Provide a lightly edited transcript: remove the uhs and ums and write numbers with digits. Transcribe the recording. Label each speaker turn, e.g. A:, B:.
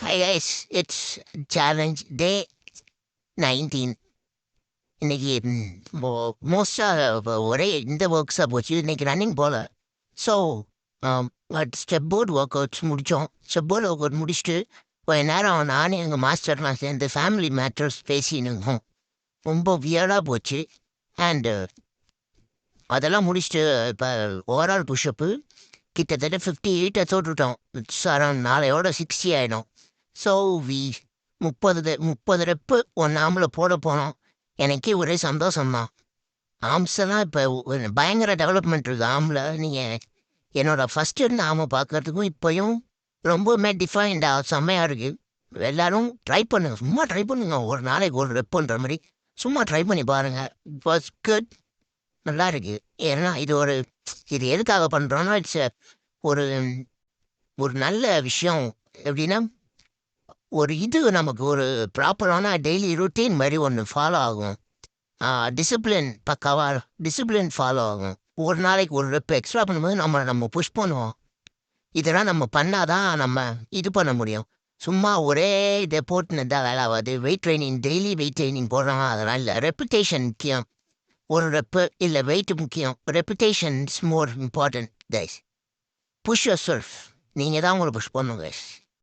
A: Hi guys, it's challenge day 19. இன்னைக்கு மோஸ்டா ஒரே இந்த ஒர்க்ஸா போச்சு. இன்னைக்கு ரன்னிங் போல. So step board work outs முடித்தோம். ஸ்டெப் போர்டு ஒர்க் அவுட் முடிச்சுட்டு கொஞ்ச நேரம் நானே எங்கள் மாஸ்டர்லாம் சேர்ந்து ஃபேமிலி மேட்டர்ஸ் பேசினுங்கோம். ரொம்ப வியர்டாக போச்சு. அண்டு அதெல்லாம் முடிச்சுட்டு இப்போ ஓவரால் புஷ்அப்பு கிட்டத்தட்ட 58 தொட்டுட்டோம். இட்ஸ் அரௌண்ட் நாளையோட 60 ஆகிடும். ஸோ வி 30 ரெப்பு ஒன்று ஆம்பில் போட போனோம். எனக்கே ஒரே சந்தோஷம்தான். ஆம்ஸ்லாம் இப்போ பயங்கர டெவலப்மெண்ட் இருக்குது ஆமில். நீங்கள் என்னோட ஃபஸ்ட்டு இருந்த ஆமை பார்க்கறதுக்கும் இப்போயும் ரொம்பவுமே டிஃபைன்டாக செம்மையாக இருக்குது. எல்லாரும் ட்ரை பண்ணுங்க, சும்மா ட்ரை பண்ணுங்க. ஒரு நாளைக்கு ஒரு ரெப்புன்ற மாதிரி சும்மா ட்ரை பண்ணி பாருங்கள். It was good. நல்லா இருக்கு. ஏன்னா இது எதுக்காக பண்ணுறோன்னா இட்ஸ் ஒரு ஒரு நல்ல விஷயம். எப்படின்னா நமக்கு ஒரு ப்ராப்பரான டெய்லி ரொட்டீன் மாதிரி ஒன்று ஃபாலோ ஆகும். டிசிப்ளின் பக்காவாக டிசிப்ளின் ஃபாலோ ஆகும். ஒரு நாளைக்கு ஒரு ரெப்பு எக்ஸ்ட்ரா பண்ணும்போது நம்ம புஷ் பண்ணுவோம். இதெல்லாம் நம்ம பண்ணாதான் நம்ம இது பண்ண முடியும். சும்மா ஒரே இதை போட்டுன்னு தான் வேலை ஆகாது. Weight training daily weight training போடுறாங்க, அதெல்லாம் இல்லை. ரெப்புடேஷன் முக்கியம். ஒரு ரெப்பு இல்லை வெயிட் முக்கியம். Reputation is more important guys. Push yourself. நீங்கள் தான் உங்களை புஷ் பண்ணுங்க கைஸ்.